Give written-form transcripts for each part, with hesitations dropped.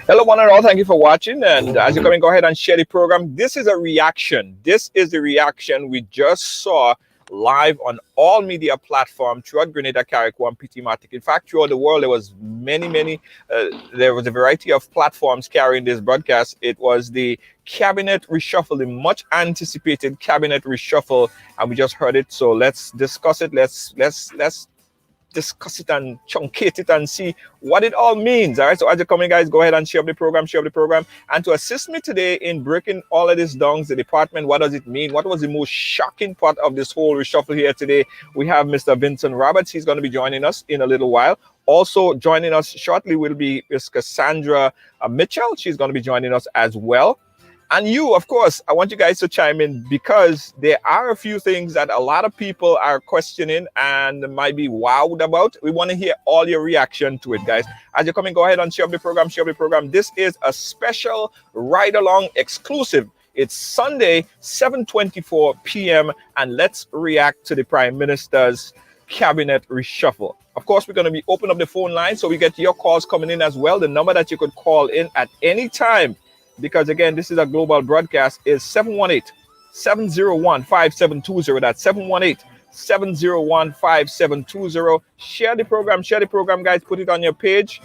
Hello, one and all. Thank you for watching. And as you're coming, go ahead and share the program. This is a reaction. This is the reaction we just saw live on all media platforms throughout Grenada, Carriacou, PT-Matic. In fact, throughout the world, there was there was a variety of platforms carrying this broadcast. It was the cabinet reshuffle, the much anticipated cabinet reshuffle, and we just heard it. So let's discuss it. Let's discuss it and truncate it and see what it all means. All right. So as you're coming, guys, go ahead and share the program, And to assist me today in breaking all of this down, the department, what does it mean? What was the most shocking part of this whole reshuffle here today? We have Mr. Vincent Roberts. He's going to be joining us in a little while. Also joining us shortly will be Ms. Cassandra Mitchell. She's going to be joining us as well. And you, of course, I want you guys to chime in because there are a few things that a lot of people are questioning and might be wowed about. We want to hear all your reaction to it, guys. As you're coming, go ahead and share the program, This is a special ride-along exclusive. It's Sunday, 7:24 p.m. and let's react to the Prime Minister's cabinet reshuffle. Of course, we're going to be open up the phone line so we get your calls coming in as well. The number that you could call in at any time, because again, this is a global broadcast, is 718-701-5720. That's 718-701-5720. Share the program, guys. Put it on your page.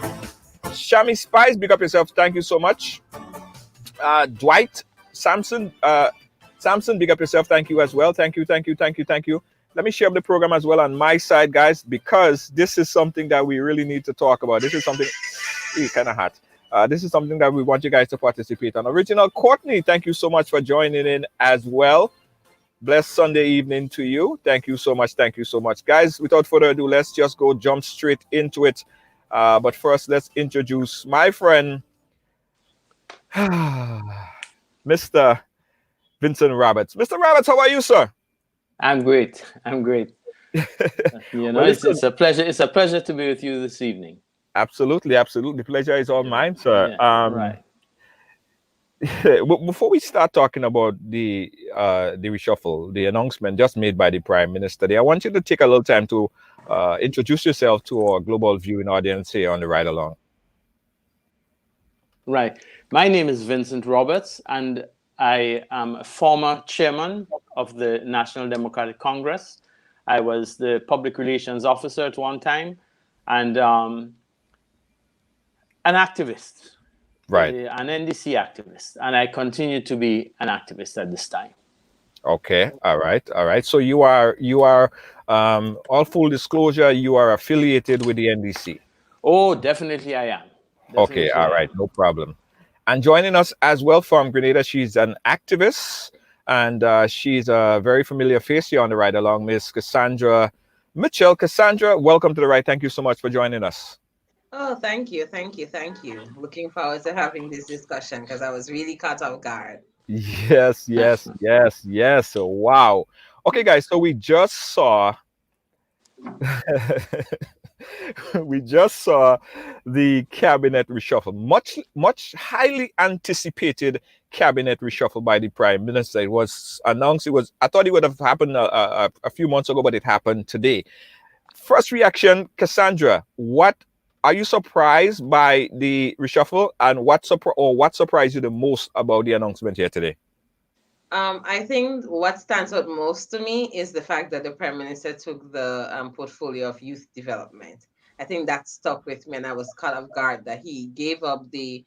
Shami Spice, big up yourself. Thank you so much. Dwight Samson, big up yourself. Thank you as well. Thank you. Let me share the program as well on my side, guys, because this is something that we really need to talk about. This is something kind of hot. This is something that we want you guys to participate on. Original Courtney, thank you so much for joining in as well. Blessed Sunday evening to you. Thank you so much. Guys, without further ado, let's just jump straight into it. But first, let's introduce my friend, Mr. Vincent Roberts. Mr. Roberts, how are you, sir? I'm great. You know, well, it's a pleasure. It's a pleasure to be with you this evening. Absolutely. The pleasure is all mine, sir. Yeah, right. Before we start talking about the reshuffle, the announcement just made by the Prime Minister, I want you to take a little time to introduce yourself to our global viewing audience here on the Ride Along. Right. My name is Vincent Roberts, and I am a former chairman of the National Democratic Congress. I was the public relations officer at one time, and an activist, right? An NDC activist, and I continue to be an activist at this time. Okay, all right. So you are all full disclosure, you are affiliated with the NDC. Oh, definitely I am. Okay, all right, no problem. And joining us as well from Grenada, she's an activist, and she's a very familiar face here on the Ride Along, Miss Cassandra Mitchell. Cassandra, welcome to the Ride. Thank you so much for joining us. Oh, thank you. Looking forward to having this discussion because I was really caught off guard. Yes. Wow. Okay, guys, so we just saw the cabinet reshuffle, much highly anticipated cabinet reshuffle by the Prime Minister. It was announced. I thought it would have happened a few months ago, but it happened today. First reaction, Cassandra, are you surprised by the reshuffle, and what surprised you the most about the announcement here today? I think what stands out most to me is the fact that the Prime Minister took the portfolio of youth development. I think that stuck with me, and I was caught off guard that he gave up the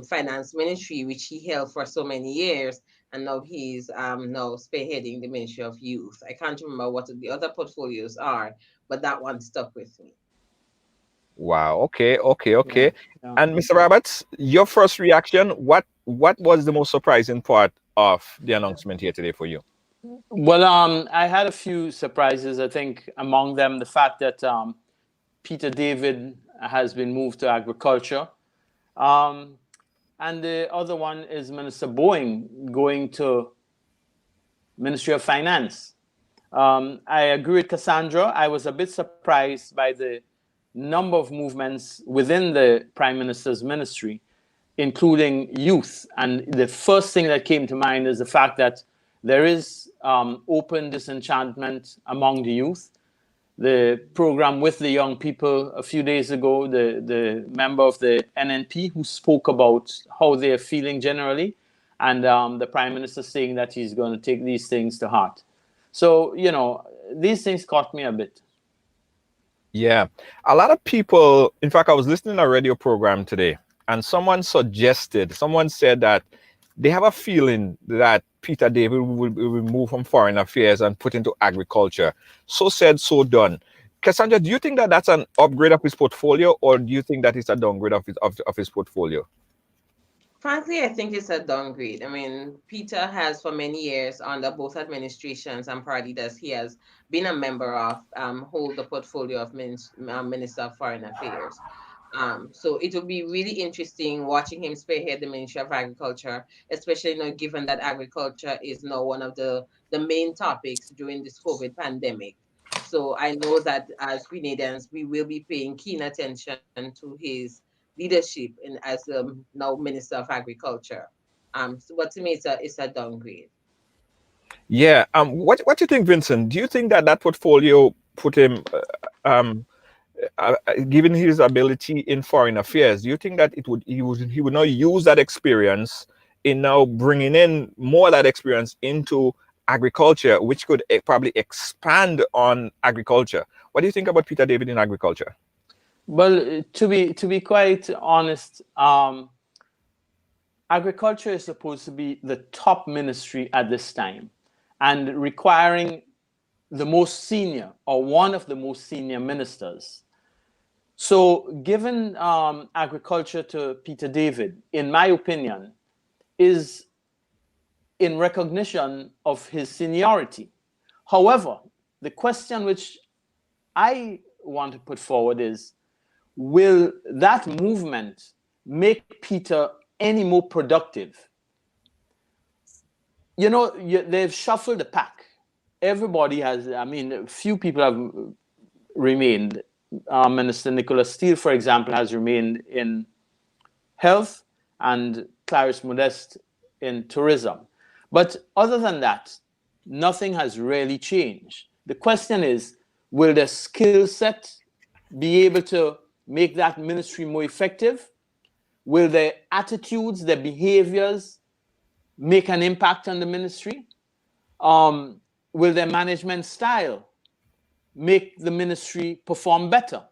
finance ministry, which he held for so many years, and now he's now spearheading the Ministry of Youth. I can't remember what the other portfolios are, but that one stuck with me. Wow. Okay. Yeah. And Mr. Roberts, your first reaction, what was the most surprising part of the announcement here today for you? Well, I had a few surprises. I think among them, the fact that Peter David has been moved to agriculture. And the other one is Minister Boeing going to Ministry of Finance. I agree with Cassandra. I was a bit surprised by the number of movements within the Prime Minister's ministry, including youth. And the first thing that came to mind is the fact that there is open disenchantment among the youth. the program with the young people a few days ago, the member of the NNP who spoke about how they're feeling generally, and the Prime Minister saying that he's going to take these things to heart. So, these things caught me a bit. Yeah. A lot of people, in fact, I was listening to a radio program today, and someone said that they have a feeling that Peter David will be removed from foreign affairs and put into agriculture. So said, so done. Cassandra, do you think that that's an upgrade of his portfolio, or do you think that it's a downgrade of his portfolio? Frankly, I think it's a downgrade. I mean, Peter has for many years under both administrations and party that he has been a member of, hold the portfolio of Minister of Foreign Affairs. So it will be really interesting watching him spearhead the Ministry of Agriculture, especially given that agriculture is now one of the main topics during this COVID pandemic. So I know that as Grenadians, we will be paying keen attention to his leadership in as now Minister of Agriculture. But to me, it's a downgrade. Yeah. What do you think, Vincent? Do you think that that portfolio put him, given his ability in foreign affairs, do you think that he would not use that experience in now bringing in more of that experience into agriculture, which could probably expand on agriculture? What do you think about Peter David in agriculture? Well, to be quite honest, agriculture is supposed to be the top ministry at this time, and requiring the most senior or one of the most senior ministers. So, given agriculture to Peter David, in my opinion, is in recognition of his seniority. However, the question which I want to put forward is, will that movement make Peter any more productive? They've shuffled the pack. Everybody has, I mean, few people have remained. Minister Nicholas Steele, for example, has remained in health, and Clarice Modeste in tourism. But other than that, nothing has really changed. The question is, will the skill set be able to make that ministry more effective? Will their attitudes, their behaviors make an impact on the ministry? Will their management style make the ministry perform better?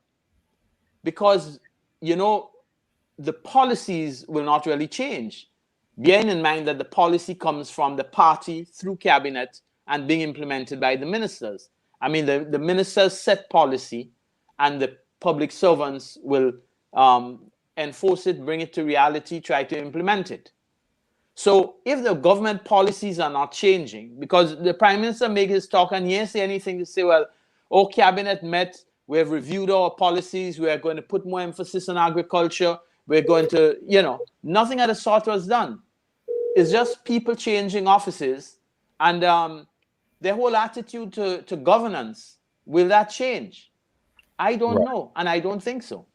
Because, the policies will not really change, bearing in mind that the policy comes from the party through cabinet and being implemented by the ministers. I mean, the ministers set policy, and the public servants will enforce it, bring it to reality, try to implement it. So if the government policies are not changing, because the Prime Minister make his talk and he didn't say anything to say, well, cabinet met, we have reviewed our policies, we are going to put more emphasis on agriculture, we're going to, nothing of the sort was done. It's just people changing offices, and their whole attitude to governance. Will that change? I don't know, and I don't think so.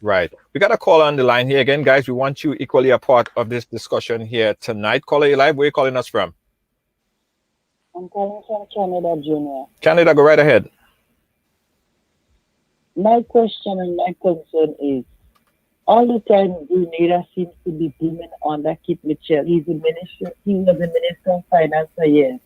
Right. We got a call on the line here again, guys. We want you equally a part of this discussion here tonight. Caller, you live. Where are you calling us from? I'm calling from Canada, Junior. Canada, go right ahead. My question and my concern is, all the time Grenada seems to be blooming under Kit Mitchell. He was the Minister of Finance for years.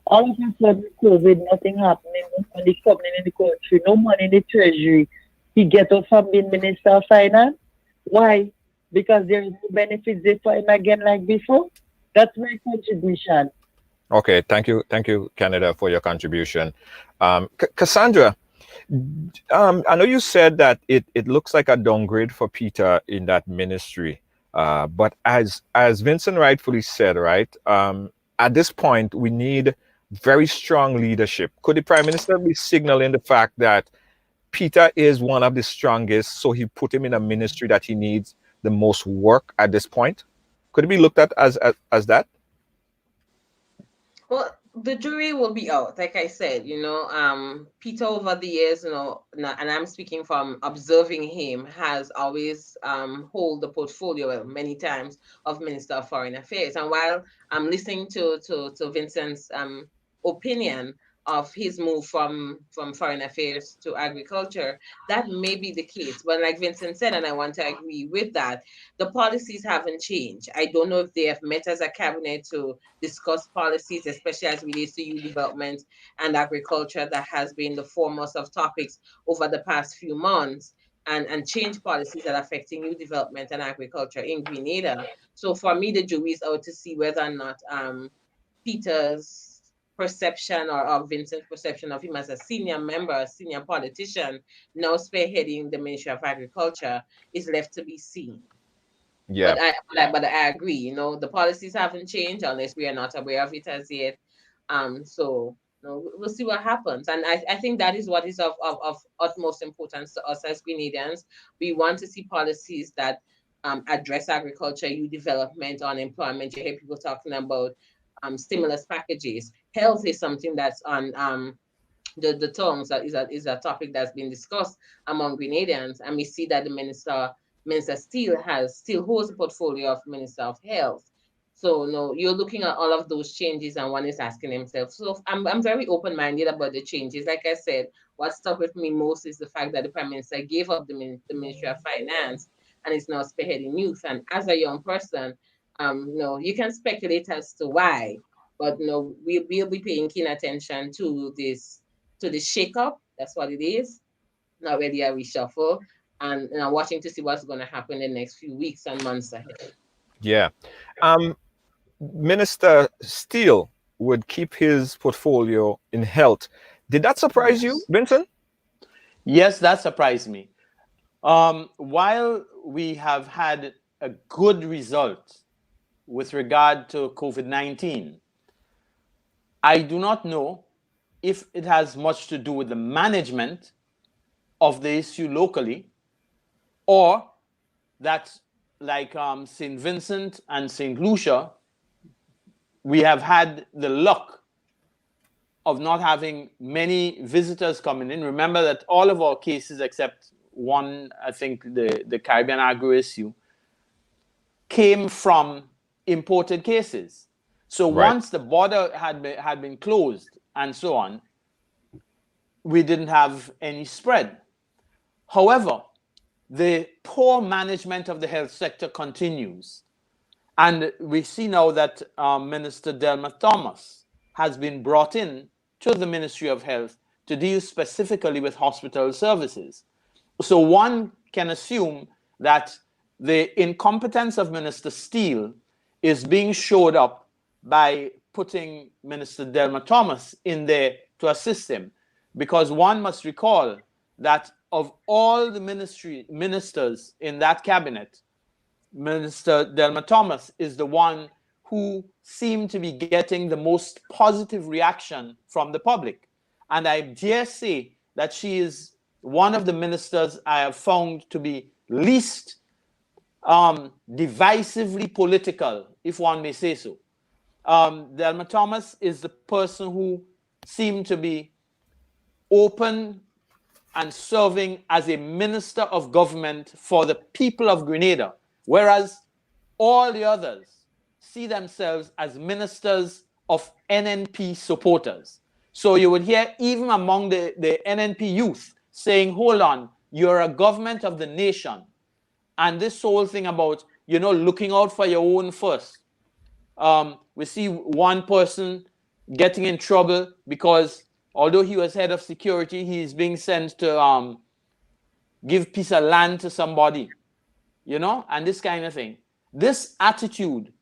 All of a sudden, COVID, nothing happening, no money coming in the country, no money in the treasury. He get off from being Minister of Finance. Why? Because there is no benefits there for him again like before. That's my contribution. Okay, thank you, Canada, for your contribution. Cassandra, I know you said that it looks like a downgrade for Peter in that ministry, but as Vincent rightfully said, right, at this point we need very strong leadership. Could the Prime Minister be signaling the fact that Peter is one of the strongest, so he put him in a ministry that he needs the most work at this point? Could it be looked at as that? Well, the jury will be out. Like I said, Peter over the years, and I'm speaking from observing him, has always hold the portfolio many times of Minister of Foreign Affairs. And while I'm listening to Vincent's opinion, of his move from foreign affairs to agriculture, that may be the case. But like Vincent said, and I want to agree with that, the policies haven't changed. I don't know if they have met as a cabinet to discuss policies, especially as relates to youth development and agriculture, that has been the foremost of topics over the past few months, and change policies that are affecting youth development and agriculture in Grenada. So for me, the jury is out to see whether or not Peter's perception, or Vincent's perception of him as a senior member, a senior politician, now spearheading the Ministry of Agriculture, is left to be seen. Yeah. But I agree, the policies haven't changed unless we are not aware of it as yet. So we'll see what happens. And I think that is what is of utmost importance to us as Grenadians. We want to see policies that address agriculture, youth development, unemployment. You hear people talking about stimulus packages. Health is something that's on the tongues. That is a topic that's been discussed among Grenadians, and we see that the Minister still holds the portfolio of Minister of Health. So no, you're looking at all of those changes, and one is asking himself. So I'm very open minded about the changes. Like I said, what stuck with me most is the fact that the Prime Minister gave up the Ministry of Finance and is now spearheading youth. And as a young person, you can speculate as to why, but we'll be paying keen attention to this shake-up. That's what it is. Not really a reshuffle. And watching to see what's going to happen in the next few weeks and months ahead. Yeah. Minister Steele would keep his portfolio in health. Did that surprise you, Yes. Vincent? Yes, that surprised me. While we have had a good result with regard to COVID-19, I do not know if it has much to do with the management of the issue locally, or that, like St. Vincent and St. Lucia, we have had the luck of not having many visitors coming in. Remember that all of our cases, except one, I think the Caribbean agro issue, came from imported cases. So Right. once the border had been closed and so on, we didn't have any spread. However, the poor management of the health sector continues. And we see now that Minister Delma Thomas has been brought in to the Ministry of Health to deal specifically with hospital services. So one can assume that the incompetence of Minister Steele is being showed up by putting Minister Delma Thomas in there to assist him. Because one must recall that of all the ministers in that cabinet, Minister Delma Thomas is the one who seemed to be getting the most positive reaction from the public. And I dare say that she is one of the ministers I have found to be least divisively political, if one may say so. Delma Thomas is the person who seemed to be open and serving as a minister of government for the people of Grenada, whereas all the others see themselves as ministers of NNP supporters. So you would hear even among the NNP youth saying, hold on, you're a government of the nation. And this whole thing about, looking out for your own first. We see one person getting in trouble because although he was head of security, he is being sent to give piece of land to somebody, and this kind of thing. This attitude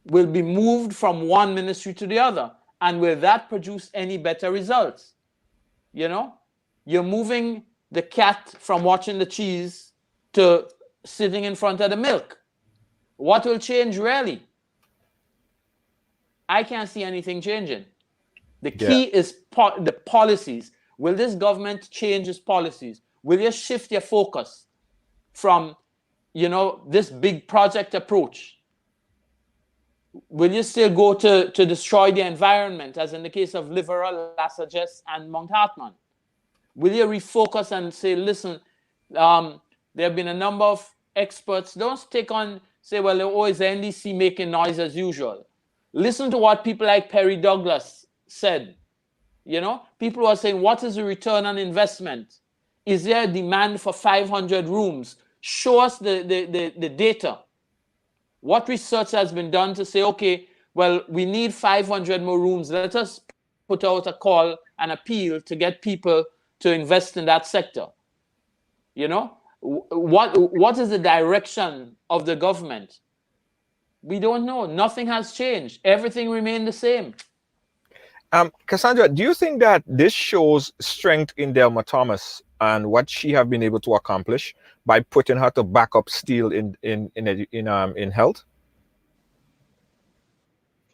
will be moved from one ministry to the other. And will that produce any better results? You're moving the cat from watching the cheese to sitting in front of the milk. What will change really? I can't see anything changing. The key is the policies. Will this government change its policies? Will you shift your focus from, this big project approach? Will you still go to destroy the environment, as in the case of Liverpool, Lassages, and Mount Hartman? Will you refocus and say, listen, there have been a number of experts. Don't take on, say, well, is the NDC making noise as usual? Listen to what people like Perry Douglas said. You know, people are saying, what is the return on investment? Is there a demand for 500 rooms? Show us the data. What research has been done to say, okay, well, we need 500 more rooms. Let us put out a call and appeal to get people to invest in that sector. You know, what is the direction of the government? We don't know. Nothing has changed. Everything remained the same. Cassandra, do you think that this shows strength in Delma Thomas and what she have been able to accomplish by putting her to back up Steele in health?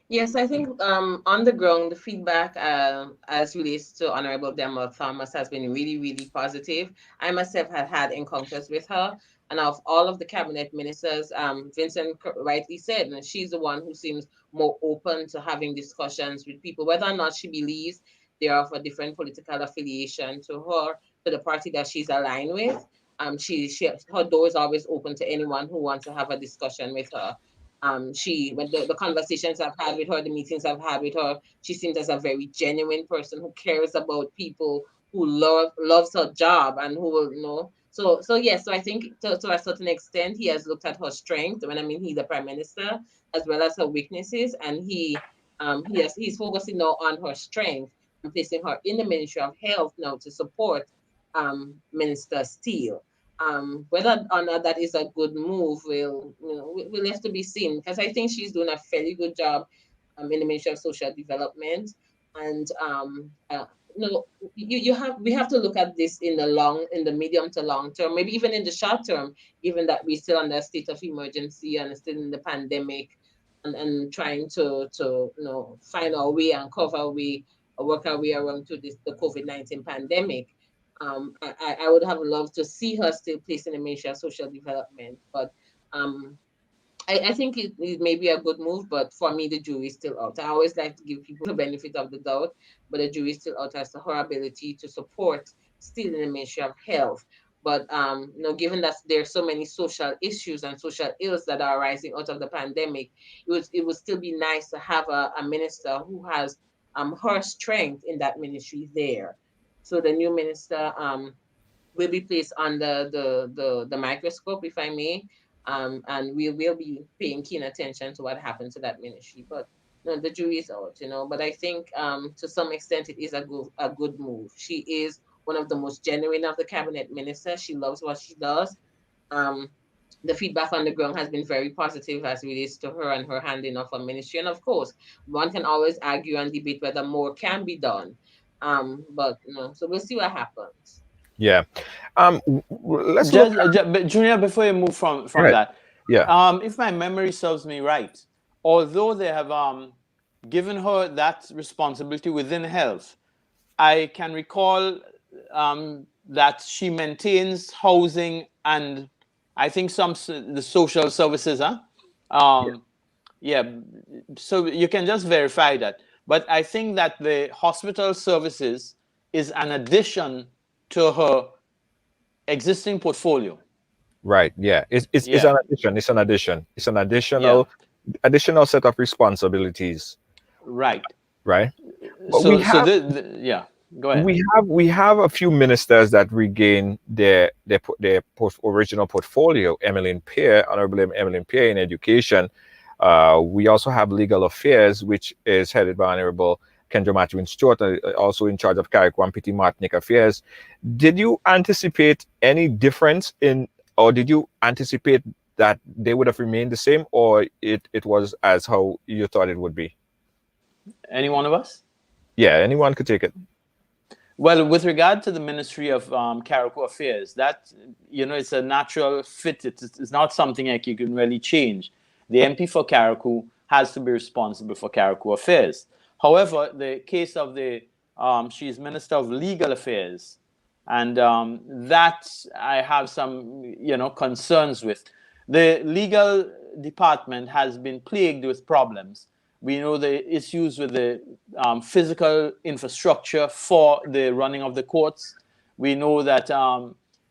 Yes, I think on the ground, the feedback as relates to Honorable Delma Thomas has been really, really positive. I myself have had encounters with her, and of all of the cabinet ministers, Vincent rightly said, and she's the one who seems more open to having discussions with people, whether or not she believes they are of a different political affiliation to her, to the party that she's aligned with. Her door is always open to anyone who wants to have a discussion with her. When the conversations I've had with her, the meetings I've had with her, she seems as a very genuine person who cares about people, who loves her job, and who will, you know. So yes, so I think to a certain extent he has looked at her strength. When I mean he's the prime minister, as well as her weaknesses, and he's focusing now on her strength and placing her in the Ministry of Health now to support Minister Steele. Whether or not that is a good move will have to be seen, because I think she's doing a fairly good job in the Ministry of Social Development, and we have to look at this in the medium to long term, maybe even in the short term, given that we're still under a state of emergency and still in the pandemic, and trying to find our way and cover our way, or work our way around to the COVID-19 pandemic. I would have loved to see her still placed in the Ministry of Social Development, but I think it may be a good move, but for me, the jury is still out. I always like to give people the benefit of the doubt, but the jury is still out as to her ability to support still in the Ministry of Health. But given that there are so many social issues and social ills that are arising out of the pandemic, it would still be nice to have a minister who has her strength in that ministry there. So the new minister will be placed under the microscope, if I may, and we will be paying keen attention to what happened to that ministry. But no, the jury is out, But I think to some extent it is a good move. She is one of the most genuine of the cabinet ministers. She loves what she does. The feedback on the ground has been very positive as it relates to her and her handling of her ministry. And of course, one can always argue and debate whether more can be done. But so we'll see what happens. Yeah. Let's look. But Junior, before you move from that, yeah. If my memory serves me right, although they have given her that responsibility within health, I can recall that she maintains housing and I think the social services, yeah. So you can just verify that. But I think that the hospital services is an addition to her existing portfolio. Right. Yeah. It's an addition. It's an addition. It's an additional set of responsibilities. Right. Right. But yeah. Go ahead. We have a few ministers that regain their original portfolio. Honorable Emmeline Peer in education. We also have legal affairs, which is headed by Honorable Kendra Matthew Stewart, also in charge of Carriacou and Petit Martinique affairs. Did you anticipate any difference or did you anticipate that they would have remained the same, or it was as how you thought it would be? Any one of us? Yeah, anyone could take it. Well, with regard to the Ministry of Carriacou Affairs, that, it's a natural fit. It's not something like you can really change. The MP for Carriacou has to be responsible for Carriacou Affairs. However, the case of she's Minister of Legal Affairs, and that I have some, concerns with. The legal department has been plagued with problems. We know the issues with the physical infrastructure for the running of the courts. We know that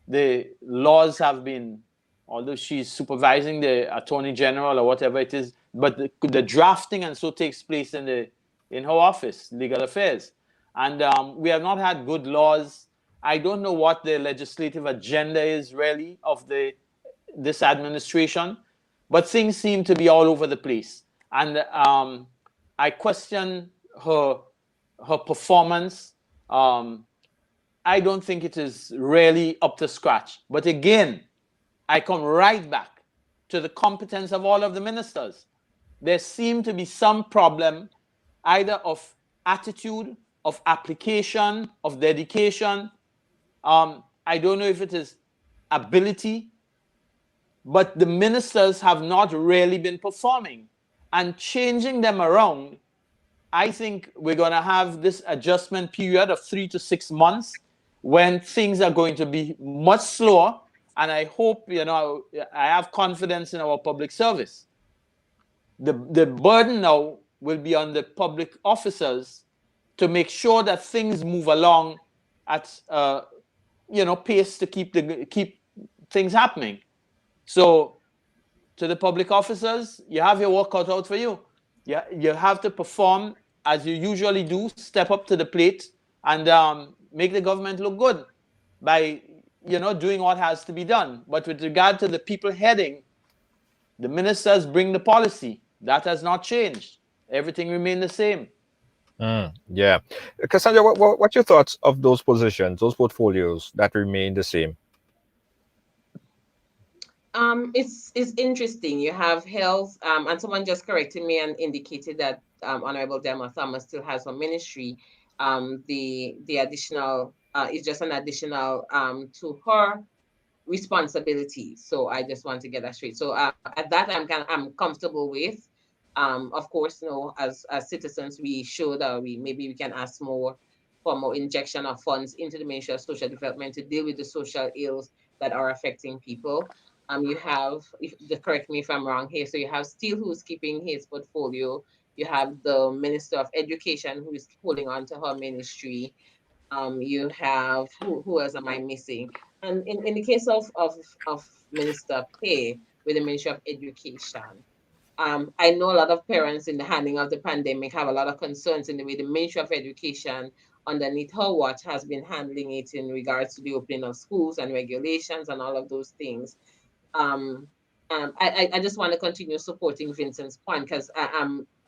the laws have been, although she's supervising the Attorney General or whatever it is, but the drafting and so takes place in her office, Legal Affairs. And we have not had good laws. I don't know what the legislative agenda is really of this administration, but things seem to be all over the place. And I question her performance. I don't think it is really up to scratch. But again, I come right back to the competence of all of the ministers. There seemed to be some problem either of attitude, of application, of dedication. I don't know if it is ability, but the ministers have not really been performing. And changing them around, I think we're going to have this adjustment period of 3 to 6 months when things are going to be much slower. And I hope, I have confidence in our public service. The burden now will be on the public officers to make sure that things move along at pace to keep things happening. So to the public officers, you have your work cut out for you. You have to perform as you usually do, step up to the plate, and make the government look good by doing what has to be done. But with regard to the people heading, the ministers bring the policy. That has not changed. Everything remained the same. Yeah. Cassandra, what's your thoughts of those positions, those portfolios that remain the same? It's interesting. You have health, and someone just corrected me and indicated that Honorable Delma Thomas still has her ministry. The additional is just an additional to her responsibility. So I just want to get that straight. So at that I'm comfortable with. Of course, as citizens, we should maybe we can ask more for more injection of funds into the Ministry of Social Development to deal with the social ills that are affecting people. You have, correct me if I'm wrong here. So you have Steele, who's keeping his portfolio. You have the Minister of Education, who is holding on to her ministry. You have who else am I missing? And in the case of Minister Pay with the Ministry of Education, I know a lot of parents in the handling of the pandemic have a lot of concerns in the way the Ministry of Education underneath her watch has been handling it in regards to the opening of schools and regulations and all of those things. I just want to continue supporting Vincent's point because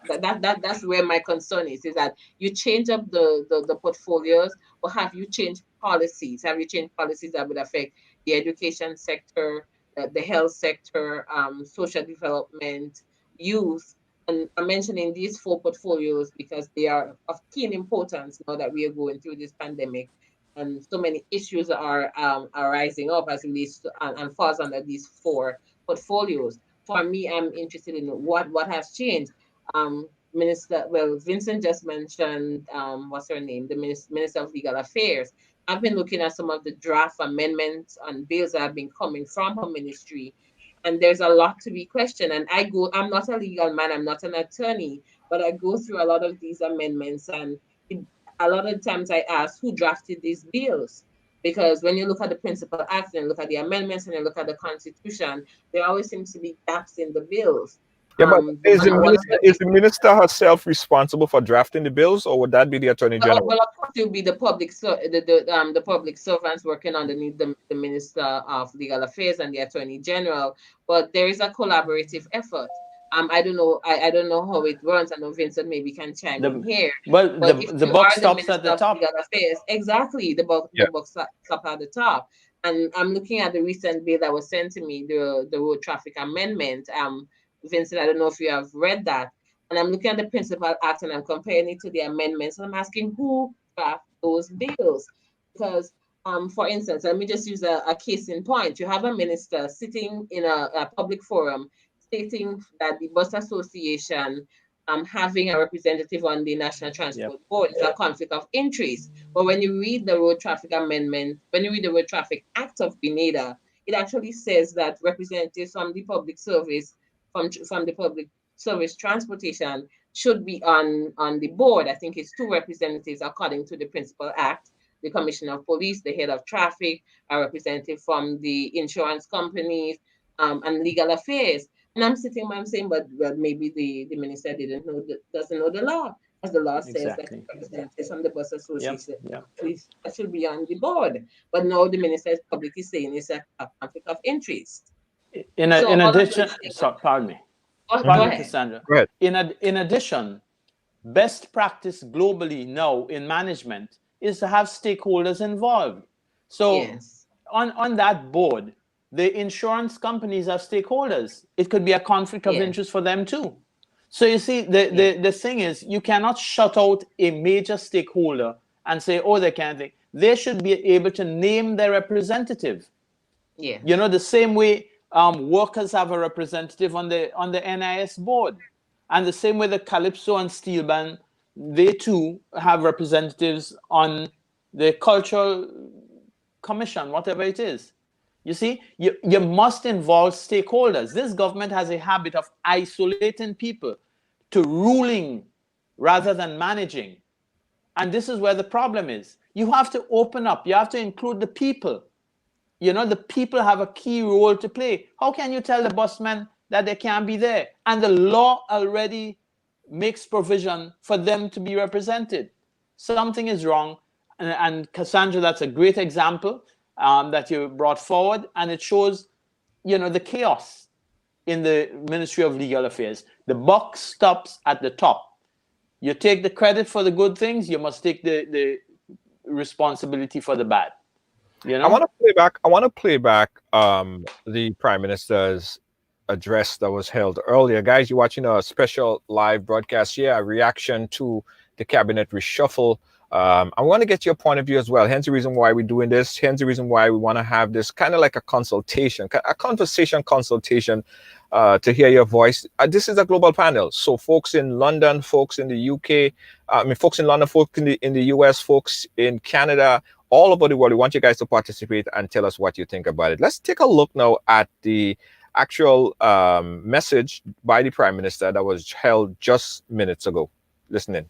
that's where my concern is that you change up the portfolios, or have you changed policies? Have you changed policies that would affect the education sector, the health sector, social development, youth? And I'm mentioning these 4 portfolios because they are of keen importance now that we are going through this pandemic. And so many issues are rising up as it relates to and falls under these 4 portfolios. For me, I'm interested in what has changed. Vincent just mentioned what's her name, the Minister of Legal Affairs. I've been looking at some of the draft amendments and bills that have been coming from her ministry, and there's a lot to be questioned. And I'm not a legal man, I'm not an attorney, but I go through a lot of these amendments, and a lot of times I ask who drafted these bills. Because when you look at the principal acts and look at the amendments and you look at the Constitution, there always seems to be gaps in the bills. Yeah, but is the minister herself responsible for drafting the bills, or would that be the Attorney General? Well, of course, it will be the public servants working underneath the Minister of Legal Affairs and the Attorney General. But there is a collaborative effort. I don't know. I don't know how it runs. I know Vincent maybe can chime in here. But the buck stops at the top. Legal Affairs, exactly. The buck stop at the top. And I'm looking at the recent bill that was sent to me, the road traffic amendment. Vincent, I don't know if you have read that. And I'm looking at the principal act and I'm comparing it to the amendments. And I'm asking who draft those bills. Because, for instance, let me just use a case in point. You have a minister sitting in a public forum stating that the Bus Association having a representative on the National Transport Board is a conflict of interest. But when you read the Road Traffic Amendment, when you read the Road Traffic Act of Grenada, it actually says that representatives from the public service, from the public service transportation should be on the board. I think it's 2 representatives according to the Principal Act, the Commissioner of Police, the head of traffic, a representative from the insurance companies, and legal affairs. And I'm saying, but maybe the minister doesn't know the law. as the law says, Exactly. that representatives from the bus association Yep. should be on the board. But now the minister is publicly saying it's a conflict of interest. In So in all of addition, those things. pardon me, Go pardon me, ahead. Cassandra. Go ahead. In addition, best practice globally now in management is to have stakeholders involved. So Yes. on that board, the insurance companies are stakeholders. It could be a conflict of Yes. interest for them too. So you see, the thing is, you cannot shut out a major stakeholder and say, oh, they can't think. They should be able to name their representative. Yeah. You know, the same way workers have a representative on the NIS board, and the same way the Calypso and Steel Band, they too have representatives on the cultural commission, whatever it is. You see, you must involve stakeholders. This government has a habit of isolating people to ruling rather than managing. And this is where the problem is. You have to open up. You have to include the people. You know, the people have a key role to play. How can you tell the busmen that they can't be there? And the law already makes provision for them to be represented. Something is wrong. And Cassandra, that's a great example that you brought forward. And it shows, you know, the chaos in the Ministry of Legal Affairs. The buck stops at the top. You take the credit for the good things, you must take the responsibility for the bad. You know? I want to play back the Prime Minister's address that was held earlier. Guys, you're watching a special live broadcast here, a reaction to the cabinet reshuffle. I want to get your point of view as well. Hence the reason why we're doing this. Hence the reason why we want to have this kind of like a consultation, a consultation to hear your voice. This is a global panel. So folks in London, folks in the UK, folks in London, folks in the US, folks in Canada, all over the world. We want you guys to participate and tell us what you think about it. Let's take a look now at the actual message by the Prime Minister that was held just minutes ago. Listen in.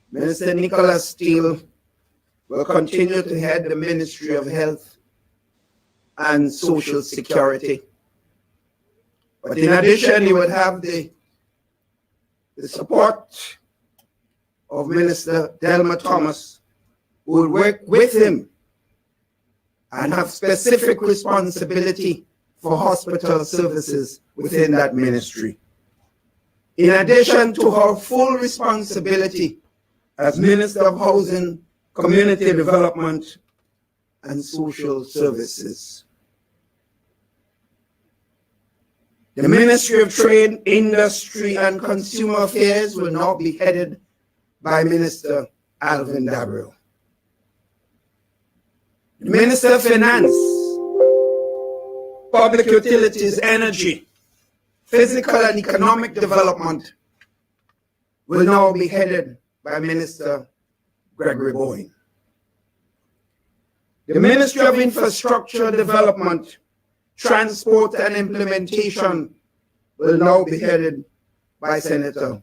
Minister Nicholas Steele will continue to head the Ministry of Health and Social Security. But in addition, he would have the support of Minister Delma Thomas, who would work with him and have specific responsibility for hospital services within that ministry. In addition to her full responsibility as Minister of Housing, Community Development, and Social Services. The Ministry of Trade, Industry, and Consumer Affairs will now be headed by Minister Alvin Dabril. The Minister of Finance, Public Utilities, Energy, Physical and Economic Development will now be headed by Minister Gregory Boyne. The Ministry of Infrastructure Development, Transport and Implementation will now be headed by Senator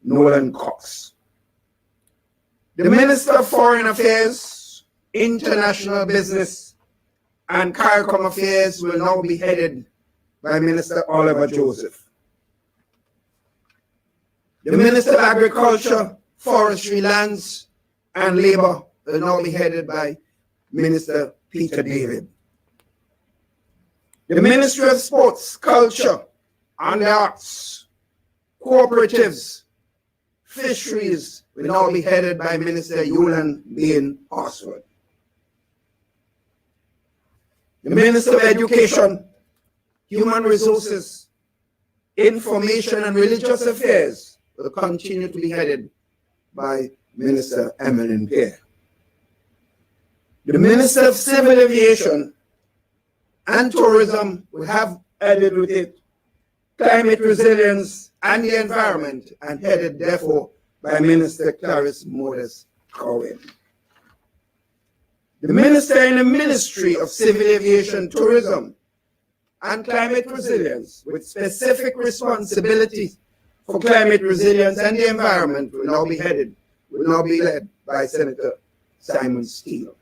Nolan Cox. The Minister of Foreign Affairs, International Business, and CARICOM Affairs will now be headed by Minister Oliver Joseph. The Minister of Agriculture, Forestry, Lands, and Labor will now be headed by Minister Peter David. The Ministry of Sports, Culture, and the Arts, Cooperatives, Fisheries will now be headed by Minister Yulan Bain Oswald. The Minister of Education, Human Resources, Information and Religious Affairs will continue to be headed by Minister Emmeline Pierre. The Minister of Civil Aviation and Tourism will have added with it Climate Resilience and the Environment, and headed therefore by Minister Clarice Modus Cowen. The Minister in the Ministry of Civil Aviation, Tourism, and Climate Resilience, with specific responsibilities for climate resilience and the environment, will now be led by Senator Simon Steele.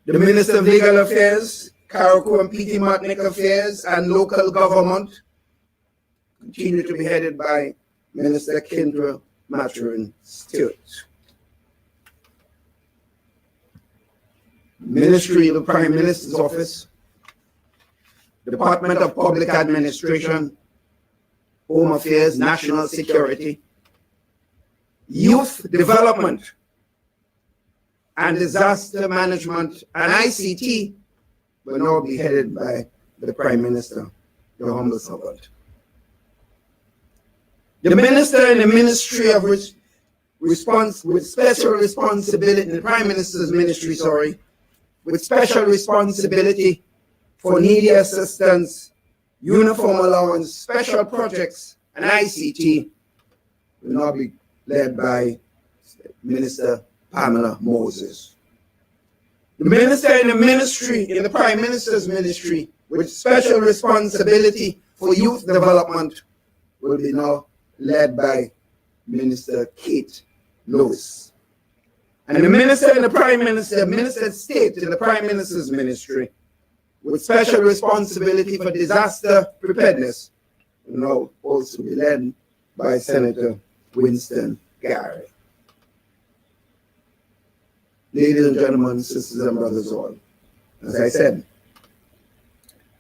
The Minister of Legal Affairs, Carriacou and Petite Martinique Affairs and Local Government continue to be headed by Minister Kendra Maturin Stewart. Ministry of the Prime Minister's Office, Department of Public Administration, Home Affairs, National Security, Youth Development, and Disaster Management and ICT will now be headed by the Prime Minister, your humble servant. The Minister in the Ministry of Response with special responsibility, in the Prime Minister's Ministry, sorry, with special responsibility for needy assistance, uniform allowance, special projects, and ICT will now be led by Minister Pamela Moses. The Minister in the Ministry, in the Prime Minister's Ministry, with special responsibility for youth development will be now led by Minister Kate Lewis. And the Minister in the Prime Minister, Minister of State in the Prime Minister's Ministry, with special responsibility for disaster preparedness, will now also be led by Senator Winston Gary. Ladies and gentlemen, sisters and brothers all, as I said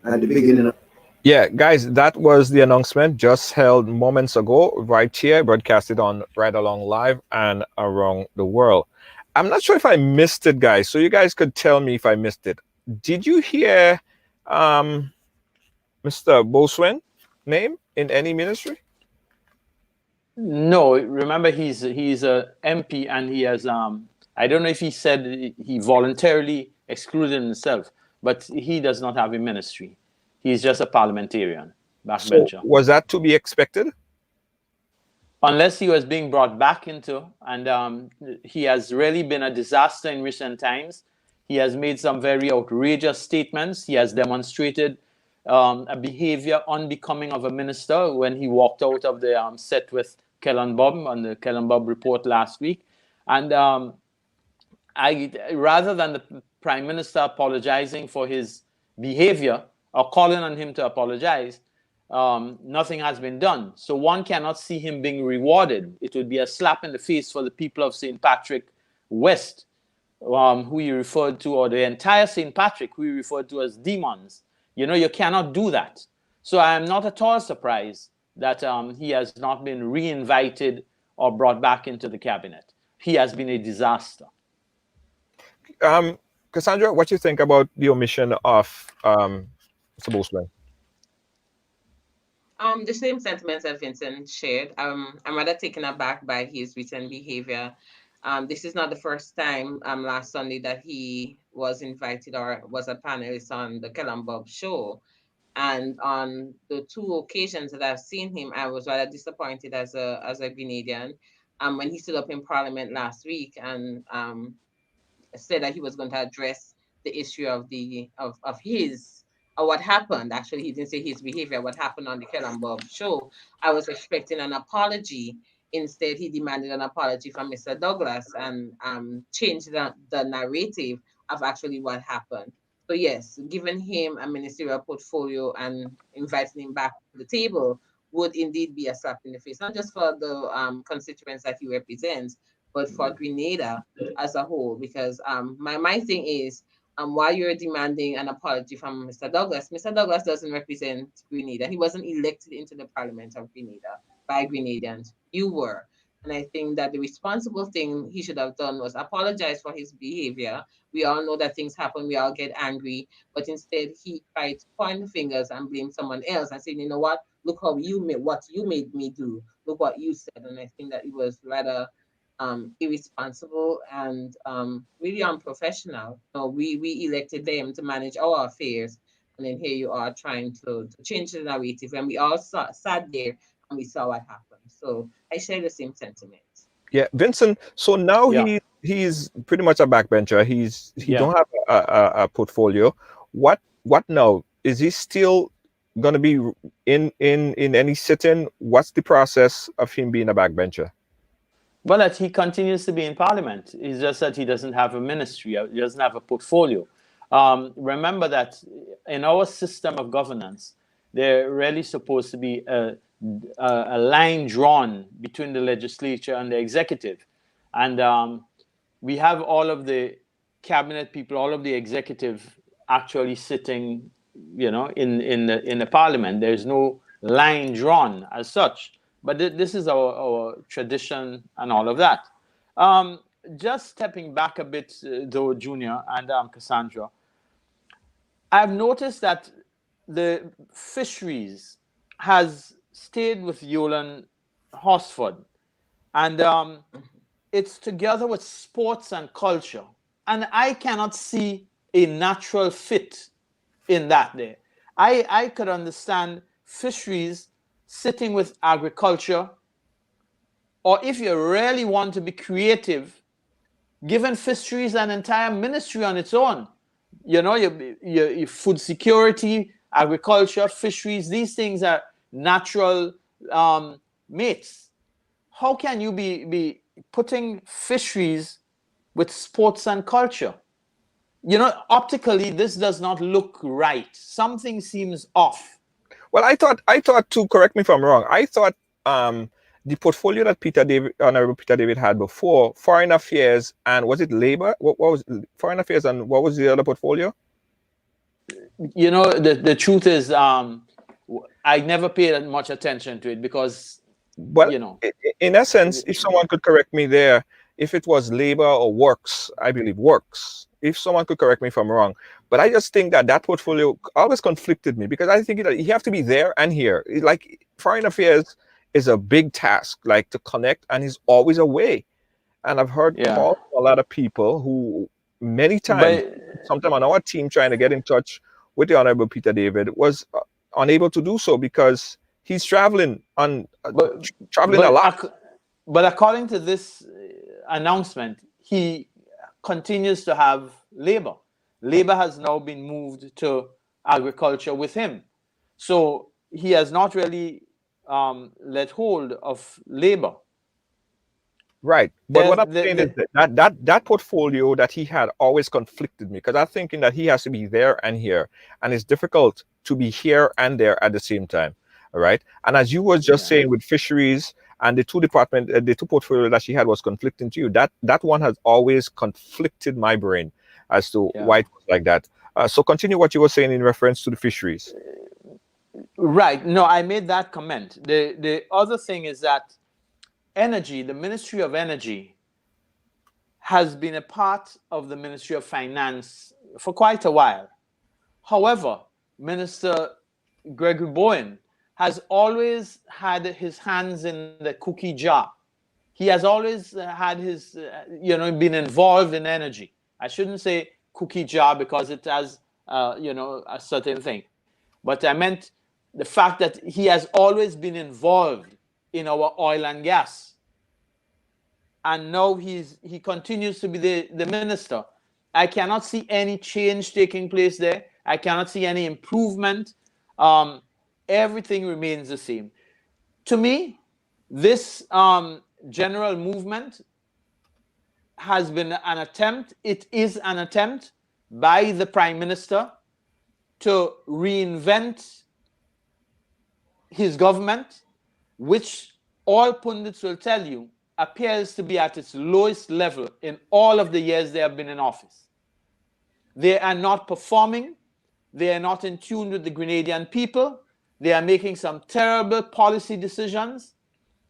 at the beginning of Yeah, guys, that was the announcement just held moments ago, right here, broadcasted on Ridealong Live and around the world. I'm not sure if I missed it, guys, so you guys could tell me if I missed it. Did you hear Mr. Boswin name in any ministry? No, remember he's a MP, and he has I don't know if he said he voluntarily excluded himself, but he does not have a ministry. He's just a parliamentarian, backbencher. So was that to be expected? Unless he was being brought back into, and he has really been a disaster in recent times. He has made some very outrageous statements. He has demonstrated a behavior unbecoming of a minister when he walked out of the set with Kellen Bob on the Kellen Bob report last week. And rather than the Prime Minister apologizing for his behavior or calling on him to apologize, nothing has been done. So one cannot see him being rewarded. It would be a slap in the face for the people of St. Patrick West, who you referred to, or the entire St. Patrick, who you referred to as demons. You know, you cannot do that. So I am not at all surprised that he has not been re-invited or brought back into the cabinet. He has been a disaster. Cassandra, what do you think about the omission of Mr. Boswin? The same sentiments that Vincent shared. I'm rather taken aback by his recent behavior. This is not the first time last Sunday that he was invited or was a panelist on the Kellen Bob show. And on the two occasions that I've seen him, I was rather disappointed as a Grenadian. When he stood up in Parliament last week and said that he was going to address the issue of what happened. Actually, he didn't say his behavior, what happened on the Kellen Bob show. I was expecting an apology. Instead, he demanded an apology from Mr. Douglas and changed the narrative of actually what happened. So yes, giving him a ministerial portfolio and inviting him back to the table would indeed be a slap in the face, not just for the constituents that he represents, but for Grenada as a whole. Because my thing is, while you're demanding an apology from Mr. Douglas doesn't represent Grenada. He wasn't elected into the Parliament of Grenada by Grenadians. You were. And I think that the responsible thing he should have done was apologize for his behavior. We all know that things happen. We all get angry. But instead, he tried to point fingers and blame someone else and say, you know what? Look how what you made me do. Look what you said. And I think that it was rather irresponsible and really unprofessional. We elected them to manage our affairs. And then here you are trying to change the narrative. And we all sat there and we saw what happened. So I share the same sentiments. Yeah, Vincent. So now he's pretty much a backbencher. He don't have a portfolio. What now? Is he still going to be in any sitting? What's the process of him being a backbencher? Well, that he continues to be in Parliament. It's just that he doesn't have a ministry. He doesn't have a portfolio. Remember that in our system of governance, there really supposed to be a line drawn between the legislature and the executive. And we have all of the cabinet people, all of the executive actually sitting, in the parliament. There's no line drawn as such. But this is our tradition and all of that. Just stepping back a bit, though, Junior and Cassandra, I've noticed that the fisheries has stayed with Yolan Horsford, and it's together with sports and culture. And I cannot see a natural fit in that there. I could understand fisheries sitting with agriculture, or if you really want to be creative, giving fisheries an entire ministry on its own. Your food security, agriculture, fisheries, these things are natural mates. How can you be putting fisheries with sports and culture? Optically, this does not look right. Something seems off. Well, I thought too, correct me if I'm wrong, I thought the portfolio that Honorable Peter David had before, Foreign Affairs and was it Labor? What was Foreign Affairs and what was the other portfolio? The truth is, I never paid much attention to it because, well, in essence, if someone could correct me there, if it was Labor or Works, I believe Works. If someone could correct me if I'm wrong, but I just think that portfolio always conflicted me because I think that you have to be there and here. Like Foreign Affairs is a big task, like to connect, and he's always away. And I've heard a lot of people who many times, sometime on our team trying to get in touch with the Honorable Peter David was unable to do so because he's traveling a lot. But according to this announcement, he continues to have Labor. Labor has now been moved to agriculture with him. So he has not really let hold of Labor. Right. But what I'm saying is that portfolio that he had always conflicted me because I'm thinking that he has to be there and here. And it's difficult to be here and there at the same time. All right. And as you were just saying with fisheries and the two portfolio that she had was conflicting to you, that one has always conflicted my brain as to why it was like that. So continue what you were saying in reference to the fisheries. Right. No, I made that comment. The other thing is that energy, the Ministry of Energy, has been a part of the Ministry of Finance for quite a while. However, Minister Gregory Bowen has always had his hands in the cookie jar. He has always had his, been involved in energy. I shouldn't say cookie jar because it has, a certain thing. But I meant the fact that he has always been involved in our oil and gas. And now he continues to be the minister. I cannot see any change taking place there. I cannot see any improvement. Everything remains the same. To me, this general movement has been an attempt. It is an attempt by the Prime Minister to reinvent his government, which all pundits will tell you appears to be at its lowest level in all of the years they have been in office. They are not performing. They are not in tune with the Grenadian people. They are making some terrible policy decisions.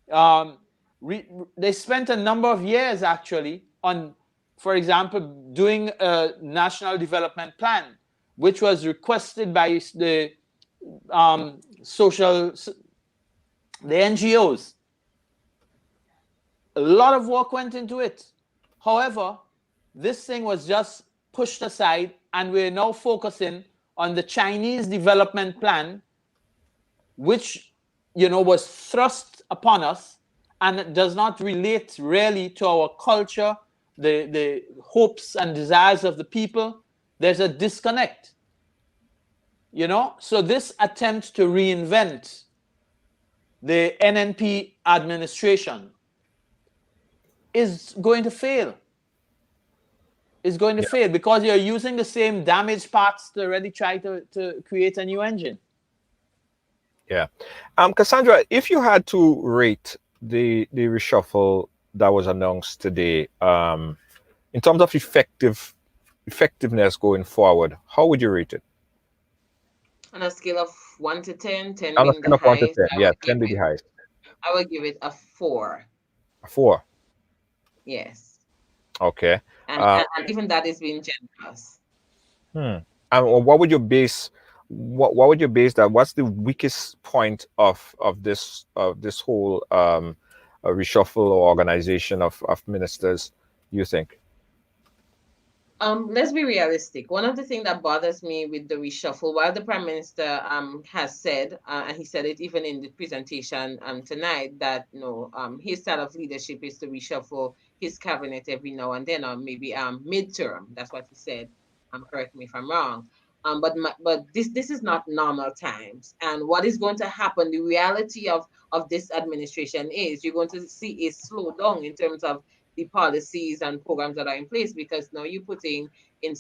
They spent a number of years actually on, for example, doing a national development plan, which was requested by the NGOs. A lot of work went into it. However, this thing was just pushed aside, and we're now focusing on the Chinese development plan, which was thrust upon us and does not relate really to our culture, the hopes and desires of the people. There's a disconnect. So this attempt to reinvent the NNP administration is going to fail. is going to fail because you're using the same damaged parts to already try to create a new engine. Yeah. Cassandra, if you had to rate the reshuffle that was announced today, in terms of effectiveness going forward, how would you rate it? On a scale of 1 to 10, 10 On a being the scale of 1 to highest, 10, yeah, 10 be the highest. I would give it a 4. A 4. Yes. Okay. And even that is being generous. And what would you base what would you base that? What's the weakest point of this whole reshuffle or organization of ministers, you think? Let's be realistic. One of the things that bothers me with the reshuffle, while the Prime Minister has said, and he said it even in the presentation tonight, that his style of leadership is to reshuffle his cabinet every now and then, or maybe midterm. That's what he said. Correct me if I'm wrong. But this is not normal times. And what is going to happen? The reality of this administration is you're going to see a slowdown in terms of the policies and programs that are in place, because now you're putting in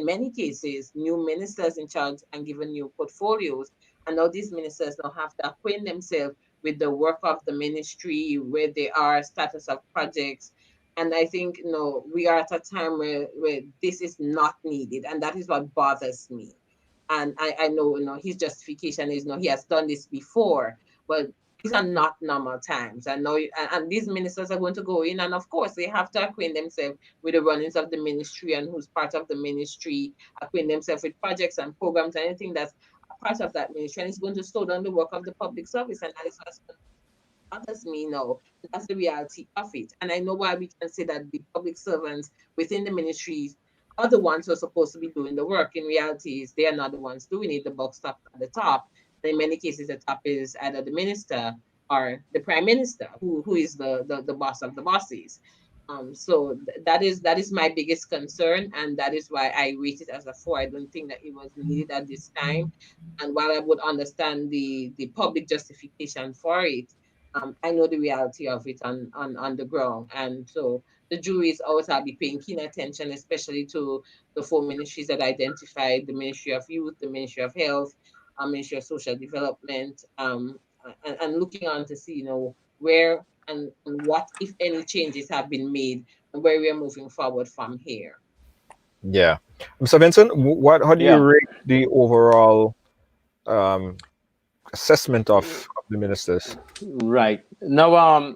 many cases new ministers in charge and given new portfolios, and now these ministers now have to acquaint themselves with the work of the ministry, where they are, status of projects. And I think we are at a time where this is not needed, and that is what bothers me. And I know his justification is he has done this before, but these are not normal times. And now, and these ministers are going to go in, and of course, they have to acquaint themselves with the runnings of the ministry and who's part of the ministry, acquaint themselves with projects and programs, and anything that's a part of that ministry. And it's going to slow down the work of the public service, and that is what bothers me now. That's the reality of it. And I know why we can say that the public servants within the ministries are the ones who are supposed to be doing the work. In reality, they are not the ones doing it. The buck stops at the top. In many cases, the top is either the minister or the prime minister, who is the boss of the bosses. So that is my biggest concern, and that is why I rate it as a 4. I don't think that it was needed at this time. And while I would understand the public justification for it, I know the reality of it on the ground. And so the jury is out. I'll be paying keen attention, especially to the 4 ministries that I identified: the Ministry of Youth, the Ministry of Health, Ministry of Social Development, and looking on to see, where and what, if any, changes have been made and where we are moving forward from here. Yeah. Mr. Vincent, how do you rate the overall assessment of the ministers? Right. Now,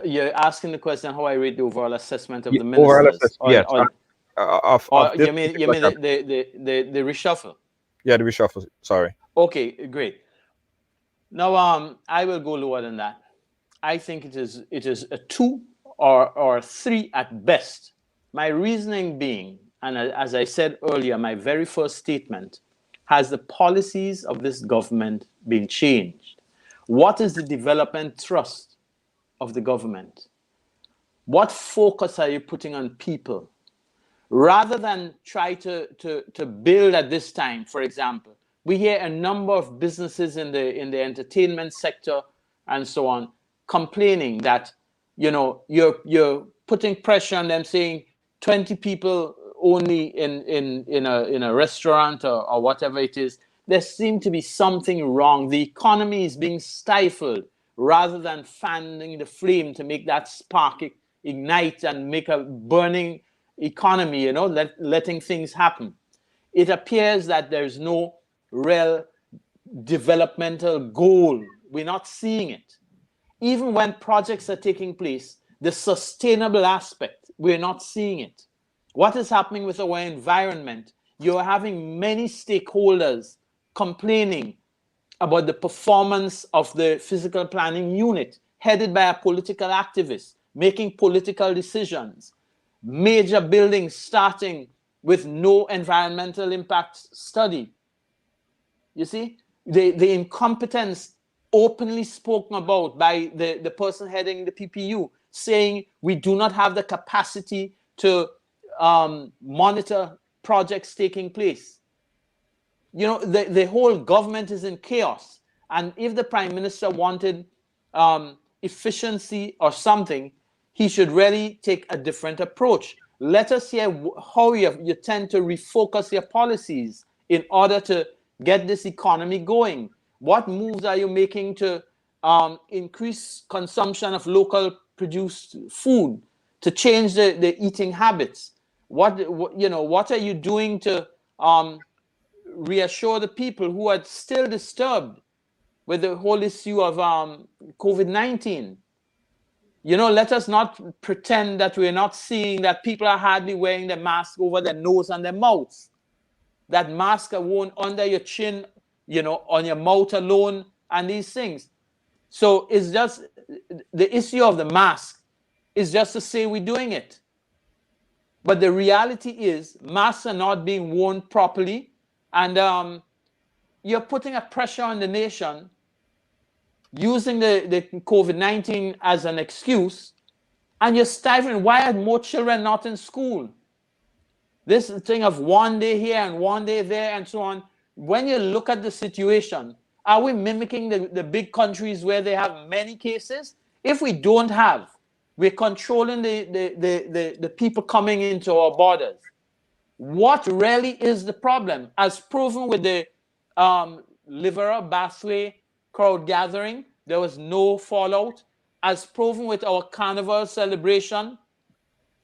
you're asking the question how I rate the overall assessment of the ministers. Overall assessment, yes. You mean the reshuffle? Yeah, the reshuffle. Sorry. Okay, great. Now, I will go lower than that. I think it is a 2 or 3 at best. My reasoning being, and as I said earlier, my very first statement, has the policies of this government been changed? What is the development thrust of the government? What focus are you putting on people? Rather than try to build at this time, for example, we hear a number of businesses in the entertainment sector and so on complaining that you're putting pressure on them, saying 20 people only in a restaurant or whatever it is. There seems to be something wrong. The economy is being stifled rather than fanning the flame to make that spark ignite and make a burning economy, letting things happen. It appears that there's no real developmental goal. We're not seeing it. Even when projects are taking place, the sustainable aspect, we're not seeing it. What is happening with our environment? You're having many stakeholders complaining about the performance of the physical planning unit headed by a political activist, making political decisions, major buildings starting with no environmental impact study. You see, the incompetence openly spoken about by the person heading the PPU, saying we do not have the capacity to monitor projects taking place. The whole government is in chaos. And if the prime minister wanted efficiency or something, he should really take a different approach let us hear how you tend to refocus your policies in order to get this economy going. What moves are you making to increase consumption of local produced food, to change the eating habits? What are you doing to reassure the people who are still disturbed with the whole issue of COVID-19? Let us not pretend that we're not seeing that people are hardly wearing the mask over their nose and their mouths. That mask are worn under your chin, on your mouth alone, and these things. So it's just the issue of the mask is just to say we're doing it. But the reality is masks are not being worn properly, and you're putting a pressure on the nation using the COVID-19 as an excuse, and you're stifling. Why are more children not in school? This thing of one day here and one day there and so on. When you look at the situation, are we mimicking the big countries where they have many cases? If we don't have, we're controlling the people coming into our borders. What really is the problem? As proven with the Livera Basway crowd gathering, there was no fallout. As proven with our carnival celebration,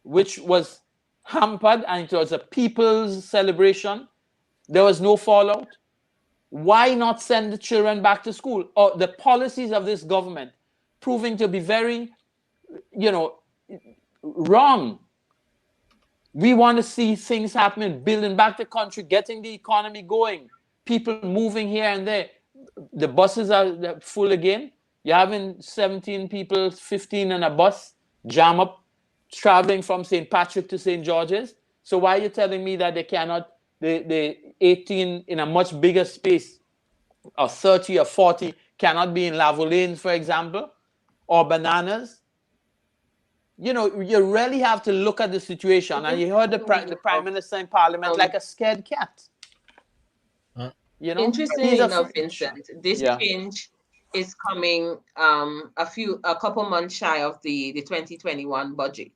which was hampered, and it was a people's celebration, there was no fallout. Why not send the children back to school? Or the policies of this government proving to be very, wrong. We want to see things happening, building back the country, getting the economy going, people moving here and there. The buses are full again. You're having 17 people, 15 in a bus, jam up, traveling from St. Patrick to St. George's. So why are you telling me that they cannot, the 18 in a much bigger space, or 30 or 40, cannot be in Lavoulanes, for example, or Bananas? You really have to look at the situation. And you heard the Prime Minister in Parliament like a scared cat. Interestingly enough, Vincent, this change is coming a couple months shy of the 2021 budget.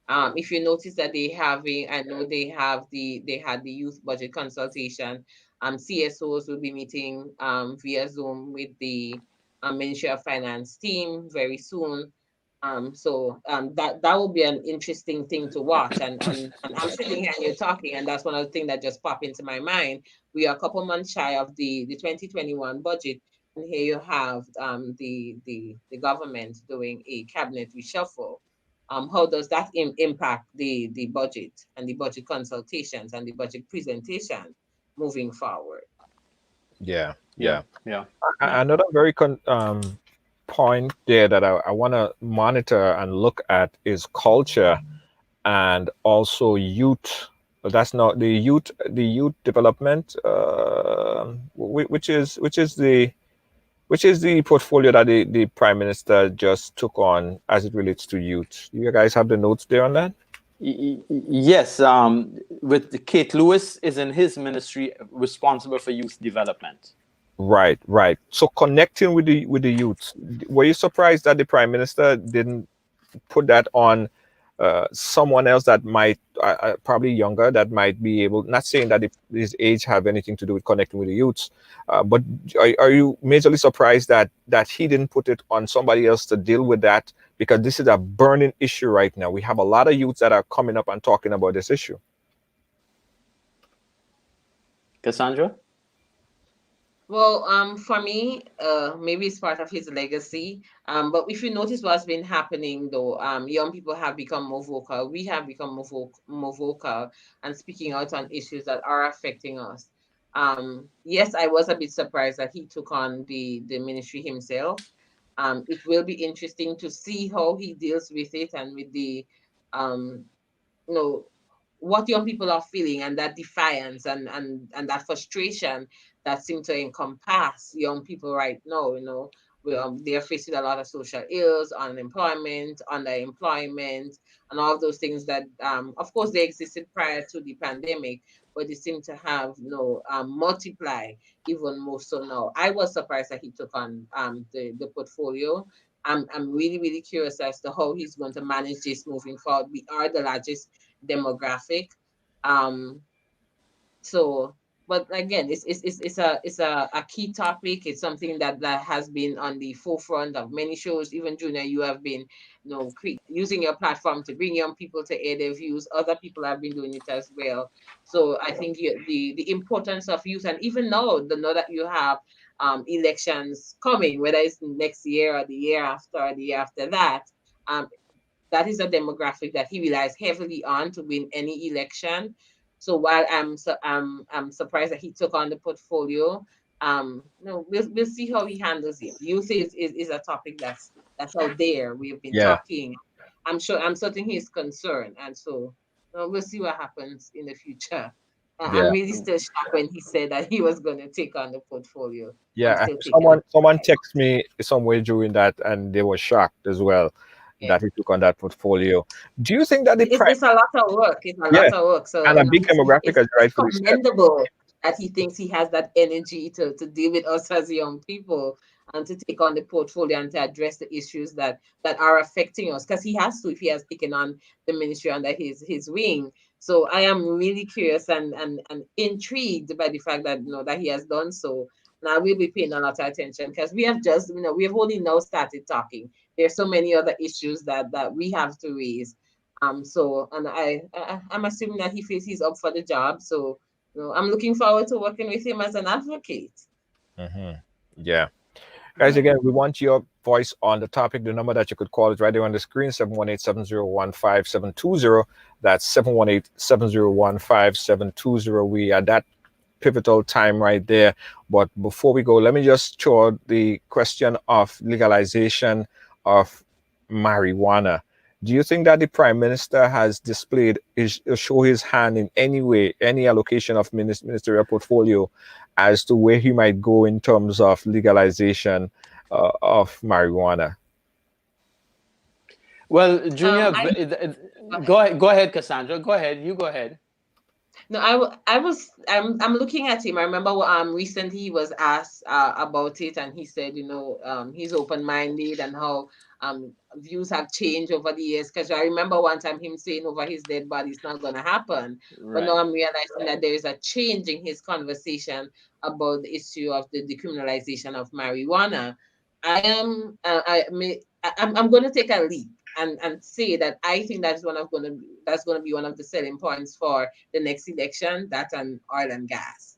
If you notice that I know they had the youth budget consultation. CSOs will be meeting via Zoom with the Ministry of Finance team very soon. So that will be an interesting thing to watch. And I'm sitting here and you're talking, and that's one of the things that just popped into my mind. We are a couple months shy of the 2021 budget, and here you have the government doing a cabinet reshuffle. How does that impact the budget and the budget consultations and the budget presentation moving forward? Yeah. Another very point there that I want to monitor and look at is culture and also youth. That's not the youth development, which is the portfolio that the Prime Minister just took on as it relates to youth. Do you guys have the notes there on that? Yes, with Kate Lewis is in his ministry responsible for youth development. Right. So connecting with the youth, were you surprised that the Prime Minister didn't put that on someone else that might probably younger, that might be able? Not saying that his age have anything to do with connecting with the youths, but are you majorly surprised that he didn't put it on somebody else to deal with that? Because this is a burning issue right now. We have a lot of youths that are coming up and talking about this issue. Cassandra? Well, for me, maybe it's part of his legacy. But if you notice what's been happening, though, young people have become more vocal. We have become more vocal and speaking out on issues that are affecting us. Yes, I was a bit surprised that he took on the ministry himself. It will be interesting to see how he deals with it and with the, you know, what young people are feeling, and that defiance and that frustration that seem to encompass young people right now. They are faced with a lot of social ills, unemployment, underemployment, and all of those things that, of course, they existed prior to the pandemic, but they seem to have multiply even more so now. I was surprised that he took on the portfolio. I'm really, really curious as to how he's going to manage this moving forward. We are the largest demographic. Um, so, but again, it's a key topic. It's something that has been on the forefront of many shows. Even Junior, you have been, using your platform to bring young people to air their views. Other people have been doing it as well. So I think the importance of youth, and even now, the know that you have elections coming, whether it's next year or the year after or the year after that. Um, that is a demographic that he relies heavily on to win any election. So while I'm surprised that he took on the portfolio, no, we'll see how he handles it. Youth is a topic that's out there. We've been Yeah, talking. I'm certain he's concerned, and so we'll see what happens in the future. I'm yeah, really still shocked when he said that he was going to take on the portfolio. I'm yeah. still taken Someone aback. texted me somewhere during that, and they were shocked as well Yeah. that he took on that portfolio. Do you think that the It's, prime? it's a lot of work. It's a Yeah, lot of work. So and a big demographic, it's as you rightfully said. commendable that he thinks he has that energy to deal with us as young people and to take on the portfolio and to address the issues that are affecting us. Because he has to, if he has taken on the ministry under his wing. So I am really curious and intrigued by the fact that that he has done so. And I will be paying a lot of attention because we have just we have only now started talking. There's so many other issues that we have to raise. So, and I'm assuming that he feels he's up for the job. So, I'm looking forward to working with him as an advocate. Hmm. Yeah. Guys, again, we want your voice on the topic. The number that you could call is right there on the screen, 718-701-5720. That's 718-701-5720. We are that pivotal time right there. But before we go, let me just throw the question of legalization of marijuana. Do you think that the Prime Minister has displayed show his hand in any way, any allocation of ministerial portfolio as to where he might go in terms of legalization of marijuana? Well, Junior, I Go ahead. go ahead, Cassandra. Go ahead. You go ahead. No, I'm looking at him. I remember recently he was asked about it, and he said, he's open-minded and how views have changed over the years. Because I remember one time him saying over his dead body it's not gonna happen. But now Right. I'm realizing that there is a change in his conversation about the issue of the decriminalization of marijuana. I am I may I'm going to take a leap and say that I think that's going to be one of the selling points for the next election, that and oil and gas.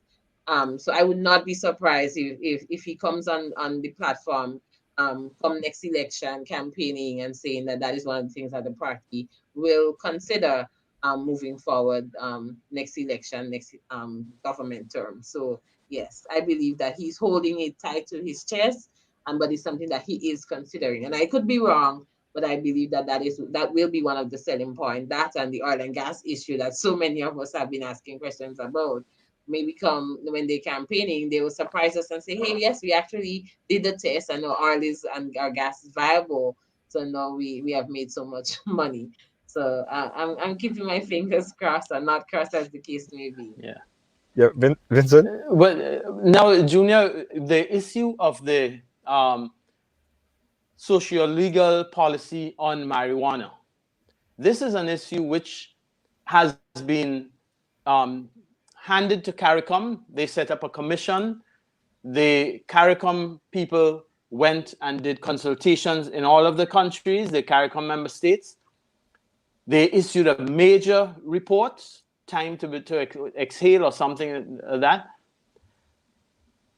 So I would not be surprised if he comes on the platform come next election campaigning and saying that is one of the things that the party will consider moving forward next election, next government term. So yes, I believe that he's holding it tight to his chest, and but it's something that he is considering. And I could be wrong, but I believe that will be one of the selling point. That and the oil and gas issue that so many of us have been asking questions about. Maybe come when they're campaigning, they will surprise us and say, "Hey, yes, we actually did the test, and our oil is and our gas is viable. So now we have made so much money." So I'm keeping my fingers crossed, or not crossed, as the case may be. Yeah. Yeah, Vincent? Well, now, Junior, the issue of the socio-legal policy on marijuana. This is an issue which has been handed to CARICOM. They set up a commission. The CARICOM people went and did consultations in all of the countries, the CARICOM member states. They issued a major report, time to exhale or something like that.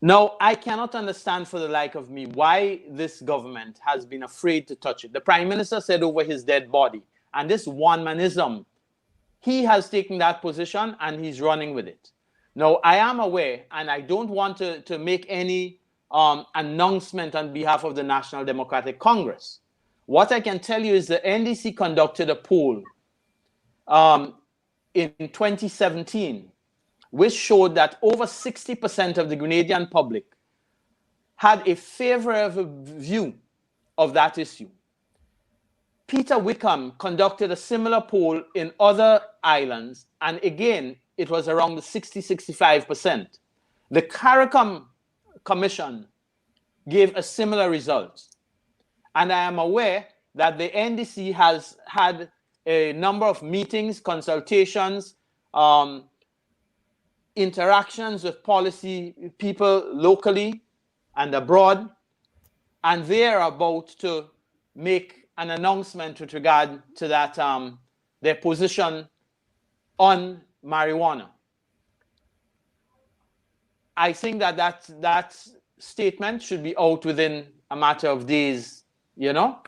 Now, I cannot understand for the like of me why this government has been afraid to touch it. The Prime Minister said over his dead body, and this one-manism, he has taken that position and he's running with it. Now, I am aware, and I don't want to make any announcement on behalf of the National Democratic Congress. What I can tell you is the NDC conducted a poll in 2017, which showed that over 60% of the Grenadian public had a favorable view of that issue. Peter Wickham conducted a similar poll in other islands, and again, it was around the 60-65%. The CARICOM Commission gave a similar result. And I am aware that the NDC has had a number of meetings, consultations, interactions with policy people locally and abroad, and they are about to make an announcement with regard to that, their position on marijuana. I think that statement should be out within a matter of days, you know,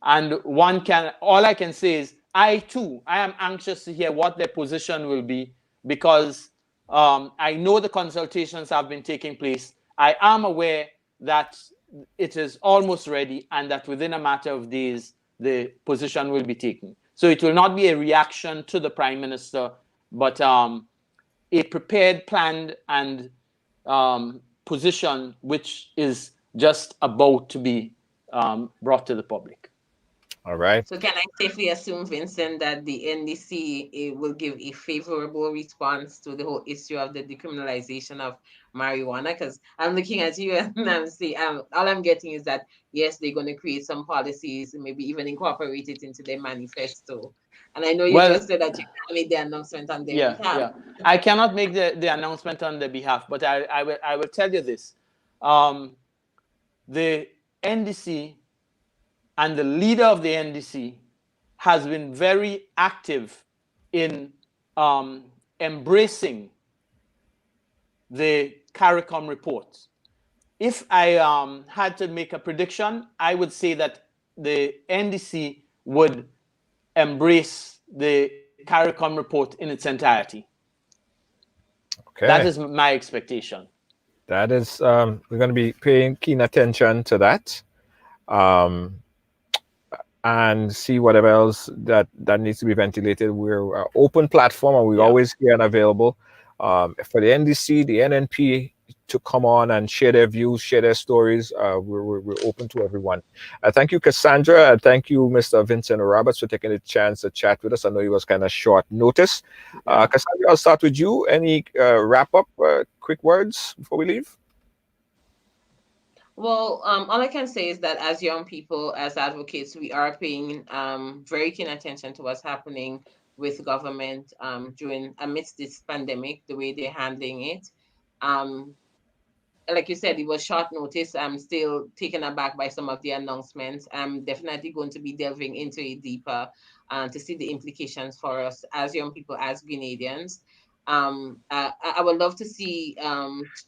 and all I can say is I am anxious to hear what their position will be, because I know the consultations have been taking place. I am aware that it is almost ready and that within a matter of days, the position will be taken. So it will not be a reaction to the Prime Minister, but a prepared, planned, and position which is just about to be brought to the public. All right. So can I safely assume, Vincent, that the NDC will give a favorable response to the whole issue of the decriminalization of marijuana? Because I'm looking at you and I'm seeing, all I'm getting is that, yes, they're going to create some policies, maybe even incorporate it into their manifesto. And I know you just said that you can't make the announcement on their behalf. Yeah. I cannot make the announcement on their behalf, but I will tell you this. The NDC and the leader of the NDC has been very active in embracing the CARICOM report. If I had to make a prediction, I would say that the NDC would embrace the CARICOM report in its entirety. Okay. That is my expectation. That is, we're going to be paying keen attention to that, and see whatever else that needs to be ventilated. We're an open platform, and we're always here and available for the NDC, the NNP, to come on and share their views, share their stories. We're open to everyone. Thank you, Cassandra. Thank you, Mr. Vincent Roberts, for taking the chance to chat with us. I know it was kind of short notice. Cassandra, I'll start with you. Any wrap-up, quick words before we leave? Well, all I can say is that as young people, as advocates, we are paying very keen attention to what's happening with government amidst this pandemic, the way they're handling it. Like you said, it was short notice. I'm still taken aback by some of the announcements. I'm definitely going to be delving into it deeper to see the implications for us as young people, as Grenadians. I would love to see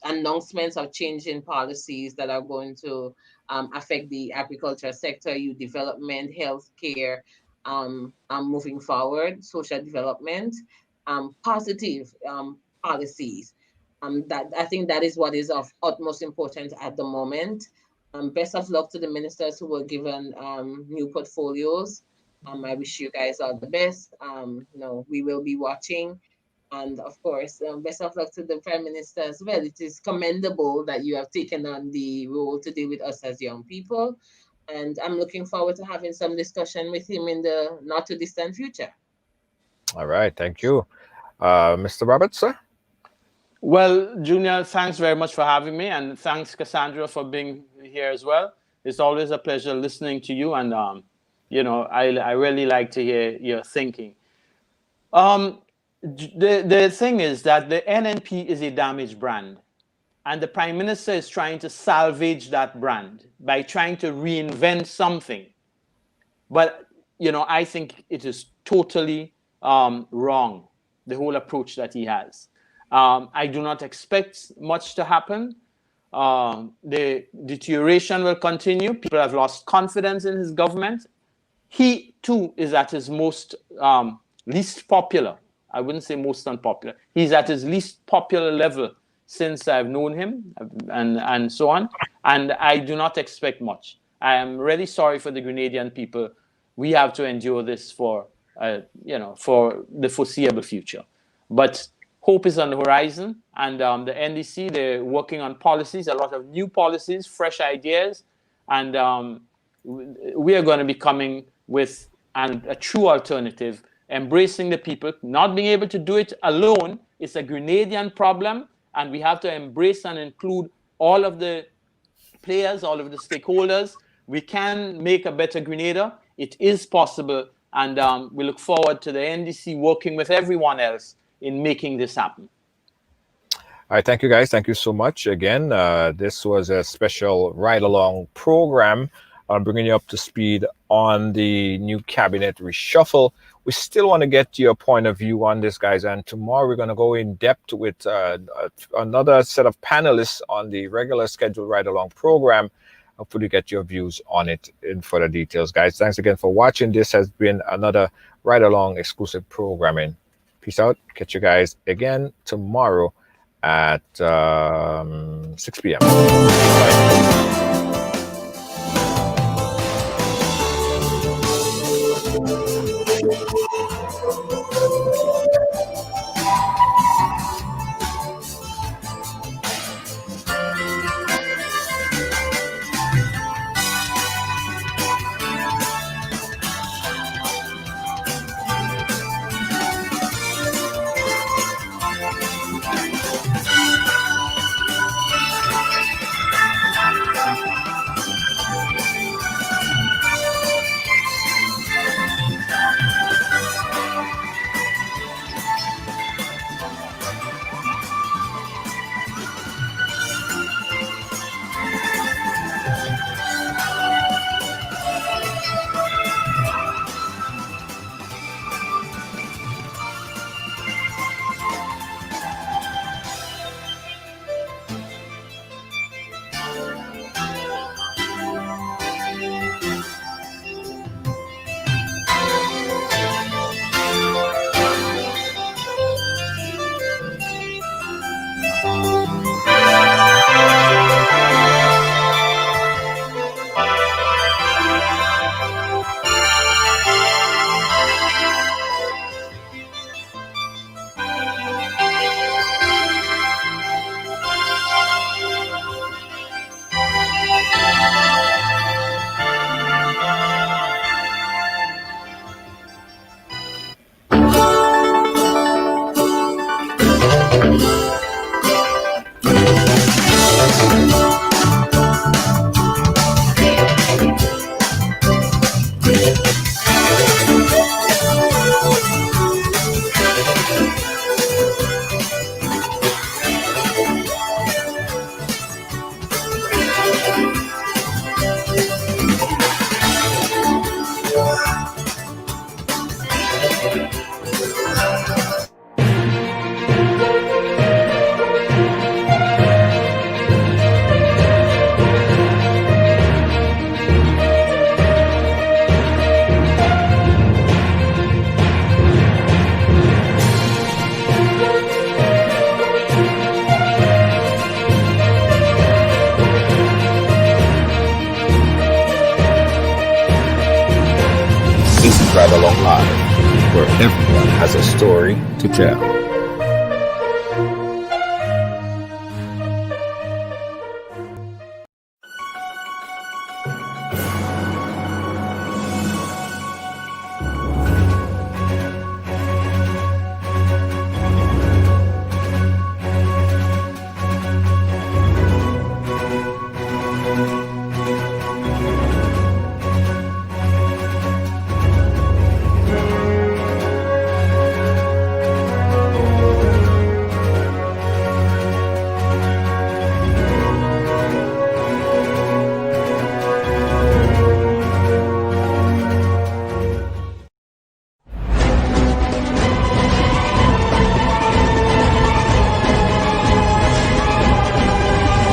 announcements of changing policies that are going to affect the agriculture sector, youth development, healthcare, moving forward, social development, positive policies. That I think that is what is of utmost importance at the moment. Best of luck to the ministers who were given new portfolios. I wish you guys all the best. We will be watching. And of course, best of luck to the Prime Minister as well. It is commendable that you have taken on the role to deal with us as young people. And I'm looking forward to having some discussion with him in the not too distant future. All right. Thank you. Mr. Roberts, sir? Well, Junior, thanks very much for having me. And thanks, Cassandra, for being here as well. It's always a pleasure listening to you. And, I really like to hear your thinking. The thing is that the NNP is a damaged brand, and the Prime Minister is trying to salvage that brand by trying to reinvent something. But, I think it is totally wrong, the whole approach that he has. I do not expect much to happen. The deterioration will continue. People have lost confidence in his government. He, too, is at his most least popular. I wouldn't say most unpopular. He's at his least popular level since I've known him, and so on. And I do not expect much. I am really sorry for the Grenadian people. We have to endure this for the foreseeable future. But hope is on the horizon, and the NDC, they're working on policies, a lot of new policies, fresh ideas, and we are going to be coming with a true alternative, embracing the people. Not being able to do it alone is a Grenadian problem, and we have to embrace and include all of the players, all of the stakeholders. We can make a better Grenada. It is possible, And we look forward to the NDC working with everyone else in making this happen. All right, thank you guys. Thank you so much again. This was a special ride-along program, bringing you up to speed on the new cabinet reshuffle. We still want to get your point of view on this, guys. And tomorrow we're going to go in depth with another set of panelists on the regular scheduled ride-along program. Hopefully get your views on it in further details, guys. Thanks again for watching. This has been another ride-along exclusive programming. Peace out. Catch you guys again tomorrow at 6 p.m. Bye. Ridealong Live, where everyone has a story to tell.